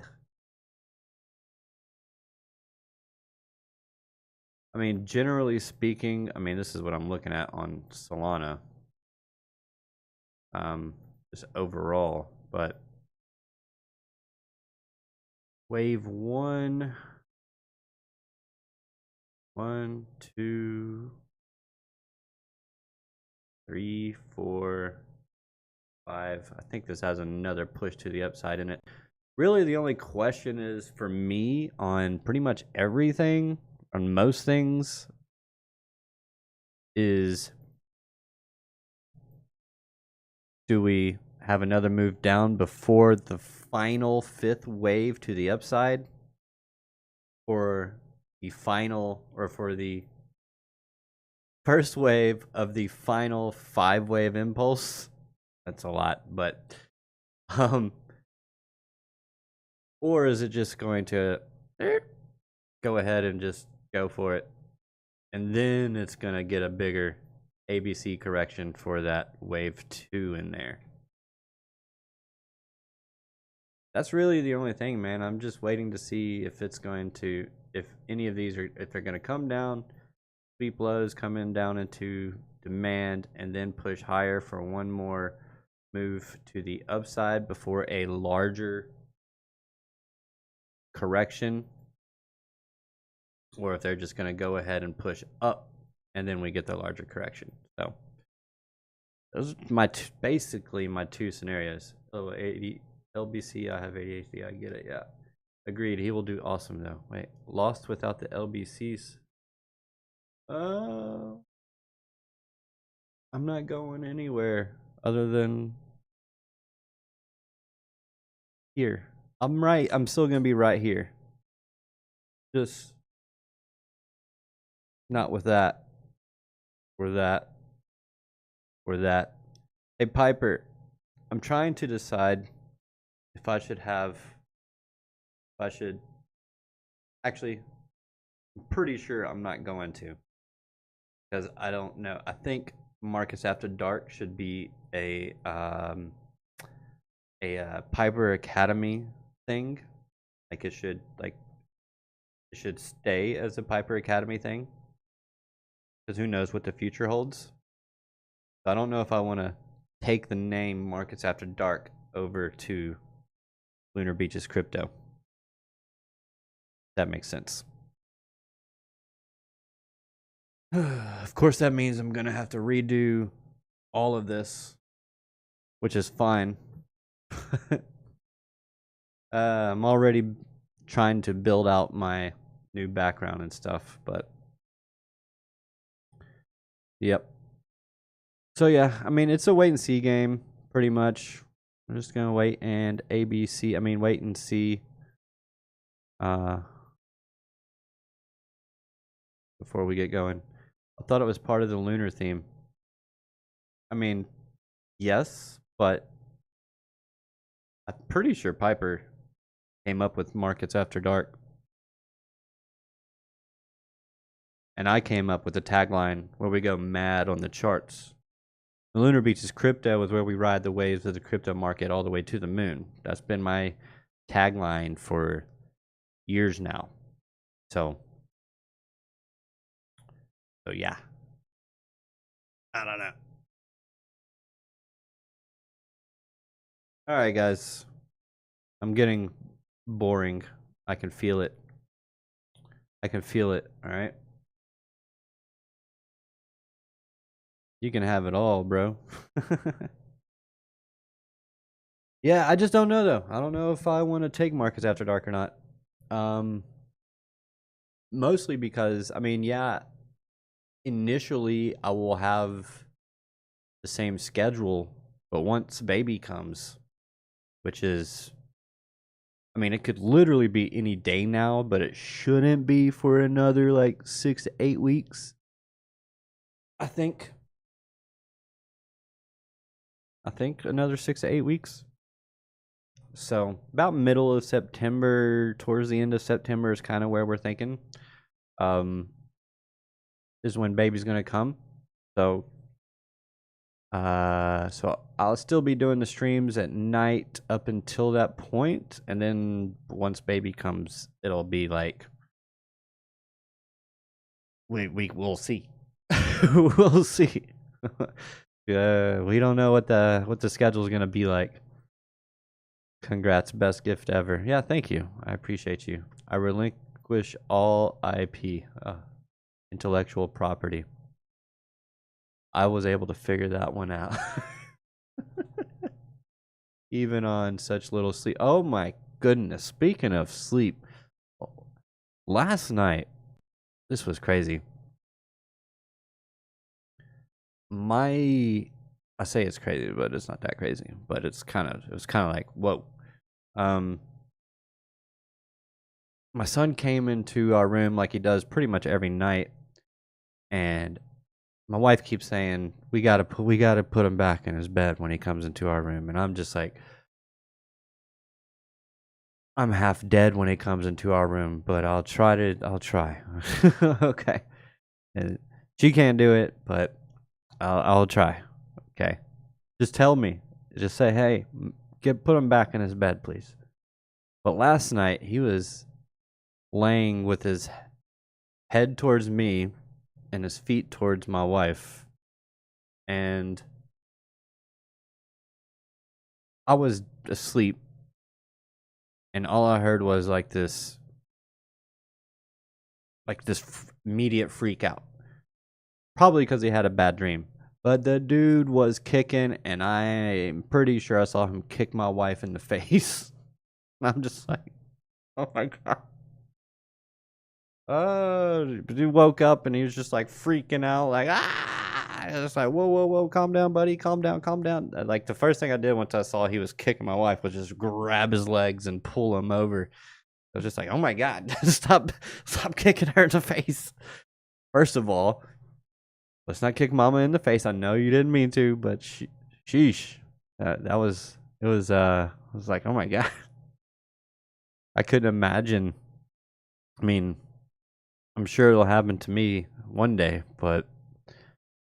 I mean, generally speaking, I mean, this is what I'm looking at on Solana. Just overall, but wave 1, 2, 3, 4, 5. I think this has another push to the upside in it. Really, the only question is for me on pretty much everything, on most things, is do we have another move down before the final 5th wave to the upside? For the final, or for the first wave of the final 5-wave impulse? That's a lot, but or is it just going to go ahead and just go for it, and then it's going to get a bigger ABC correction for that wave 2 in there? That's really the only thing, man. I'm just waiting to see if it's going to, if any of these are, if they're going to come down, sweep lows, come in down into demand, and then push higher for one more move to the upside before a larger correction, or if they're just going to go ahead and push up and then we get the larger correction. So those are my basically my two scenarios. Oh, 80 LBC, I have ADHD, I get it. Yeah, agreed. He will do awesome though. Wait, lost without the LBCs. I'm not going anywhere other than here. I'm right. I'm still gonna be right here. Just not with that. Or that. Or that. Hey Piper, I'm trying to decide if I should have. If I should. Actually, I'm pretty sure I'm not going to. Because I don't know. I think Marcus After Dark should be a Piper Academy thing. Like it should stay as a Piper Academy thing. Because who knows what the future holds. So I don't know if I want to take the name Markets After Dark over to Lunar Beaches Crypto. That makes sense. Of course, that means I'm going to have to redo all of this, which is fine. I'm already trying to build out my new background and stuff, but yep. So yeah, I mean, it's a wait and see game, pretty much. I'm just gonna wait and ABC. I mean, wait and see. Before we get going, I thought it was part of the lunar theme. I mean, yes, but I'm pretty sure Piper came up with Markets After Dark, and I came up with the tagline where we go mad on the charts. The Lunar Beaches Crypto is where we ride the waves of the crypto market all the way to the moon. That's been my tagline for years now. So yeah. I don't know. All right, guys. I'm getting boring. I can feel it. I can feel it, all right? You can have it all, bro. Yeah, I just don't know though. I don't know if I want to take Marcus After Dark or not. Um, Mostly because I mean, yeah, initially I will have the same schedule, but once baby comes, which is, I mean, it could literally be any day now, but it shouldn't be for another like 6 to 8 weeks. I think. I think another 6 to 8 weeks. So about middle of September, towards the end of September is kind of where we're thinking. Um, is when baby's gonna come. So so I'll still be doing the streams at night up until that point, and then once baby comes, it'll be like we'll see. We'll see. We don't know what the schedule is gonna be like. Congrats, best gift ever. Yeah, thank you. I appreciate you. I relinquish all IP, intellectual property. I was able to figure that one out. Even on such little sleep. Oh my goodness. Speaking of sleep, last night, this was crazy. I say it's crazy, but it's not that crazy. But it was kind of like, whoa. My son came into our room like he does pretty much every night, and my wife keeps saying we gotta put him back in his bed when he comes into our room, and I'm just like, I'm half dead when he comes into our room, but I'll try. Okay. And she can't do it, but I'll try. Okay. Just tell me. Just say, hey, put him back in his bed, please. But last night he was laying with his head towards me and his feet towards my wife, and I was asleep, and all I heard was like this immediate freak out. Probably because he had a bad dream. But the dude was kicking, and I'm pretty sure I saw him kick my wife in the face. And I'm just like, oh my God. But he woke up and he was just like freaking out, like, ah! I was just like, whoa, calm down, buddy, calm down. Like, the first thing I did once I saw he was kicking my wife was just grab his legs and pull him over. I was just like, oh my God, stop kicking her in the face. First of all, let's not kick mama in the face. I know you didn't mean to, but sheesh. It was like, oh my God. I couldn't imagine. I mean, I'm sure it'll happen to me one day, but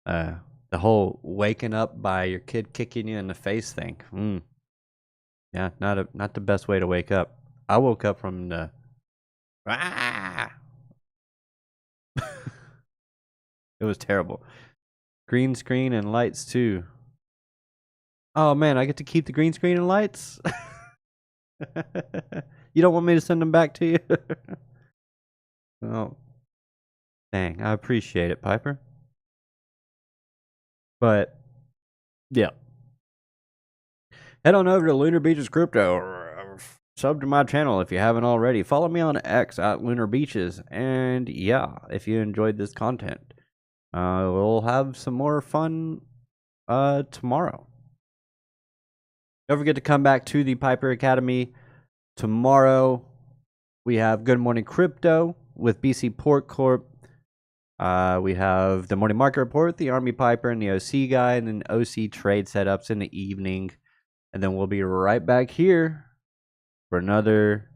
the whole waking up by your kid kicking you in the face thing, yeah, not the best way to wake up. I woke up from the it was terrible. Green screen and lights too. Oh man, I get to keep the green screen and lights? You don't want me to send them back to you? Oh, dang, I appreciate it, Piper. But yeah, head on over to Lunar Beaches Crypto. Sub to my channel if you haven't already. Follow me on X at Lunar Beaches. And yeah, if you enjoyed this content, we'll have some more fun tomorrow. Don't forget to come back to the Piper Academy tomorrow. We have Good Morning Crypto with BC Port Corp. We have the Morning Market Report, the Army Piper, and the OC guy, and then OC trade setups in the evening. And then we'll be right back here for another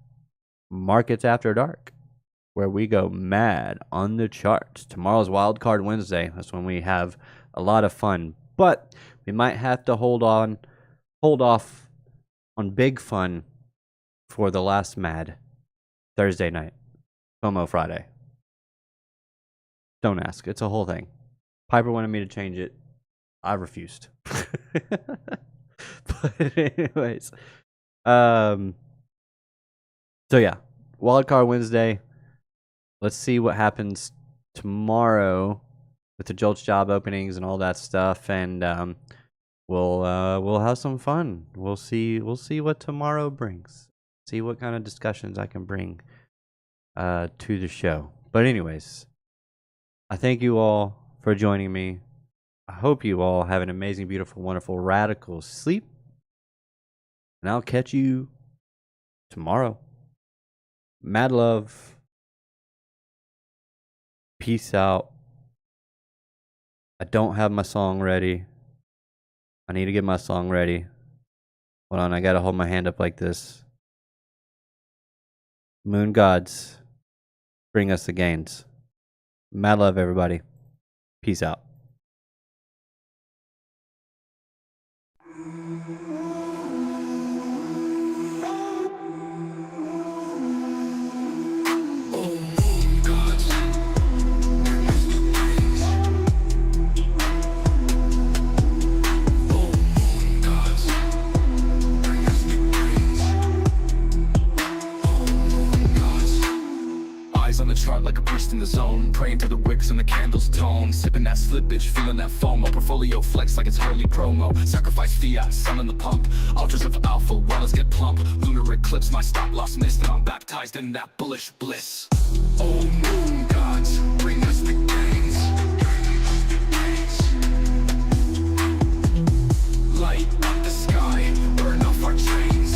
Markets After Dark, where we go mad on the charts. Tomorrow's Wild Card Wednesday. That's when we have a lot of fun. But we might have to hold off on big fun for the last mad Thursday night. FOMO Friday. Don't ask. It's a whole thing. Piper wanted me to change it. I refused. But anyways. So yeah, Wildcard Wednesday. Let's see what happens tomorrow. with the Jolts job openings and all that stuff, and we'll have some fun. We'll see what tomorrow brings. See what kind of discussions I can bring to the show. But anyways, I thank you all for joining me. I hope you all have an amazing, beautiful, wonderful, radical sleep. And I'll catch you tomorrow. Mad love. Peace out. I don't have my song ready. I need to get my song ready. Hold on, I gotta hold my hand up like this. Moon gods, bring us the gains. Mad love, everybody. Peace out. On the chart like a priest in the zone, praying to the wicks and the candles tone, sipping that slippage, feeling that FOMO, portfolio flex like it's early promo, sacrifice fiat, sun in the pump, altars of alpha, wallets get plump, lunar eclipse, my stop loss missed, and I'm baptized in that bullish bliss. Oh moon gods, bring us the gains. Light up the sky, burn off our chains.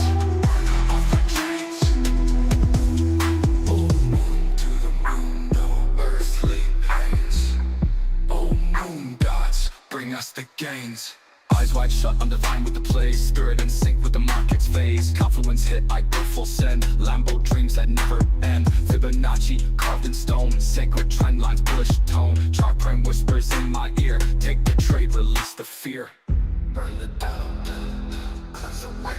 The gains. Eyes wide shut, I'm divine with the play. Spirit in sync with the market's phase. Confluence hit, I go full send. Lambo dreams that never end. Fibonacci carved in stone. Sacred trend lines, bullish tone. Chart prime whispers in my ear. Take the trade, release the fear. Burn the down, cleanse the wick.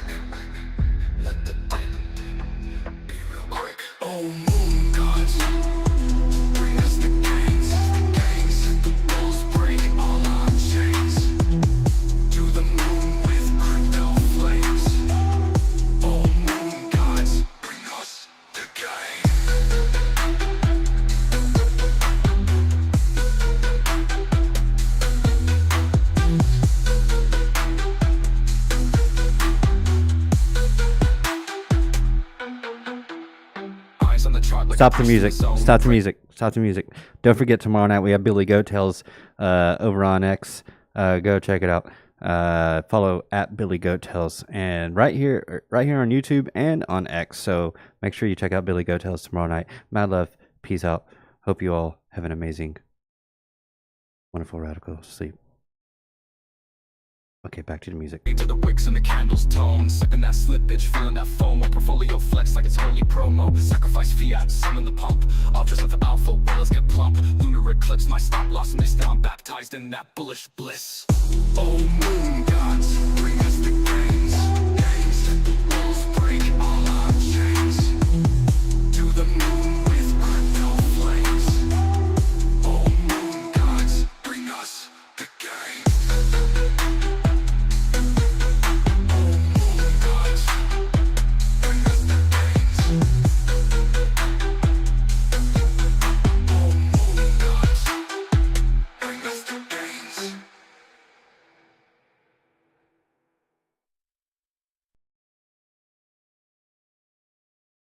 Let the din be real quick. Oh moon gods, bring us the gains. The gains, the bulls break all our chains. To the moon with crypto flames. Oh moon gods, bring us the gains. Eyes on the chart like Stop a the priest in music. zone. Stop the music. Stop the music. Don't forget, tomorrow night we have Billy Goat Tales over on X. Go check it out. Follow at Billy Goat Tales, and right here on YouTube and on X. So make sure you check out Billy Goat Tales tomorrow night. Mad love. Peace out. Hope you all have an amazing, wonderful, radical sleep. Okay, back to the music. To the wicks and the candles tone, sipping that slippage, feeling that FOMO, portfolio flex like it's early promo, sacrifice fiat, sun in the pump, altars of the alpha, whales get plump, lunar eclipse, my stop loss missed, now I'm baptized in that bullish bliss. Oh moon god.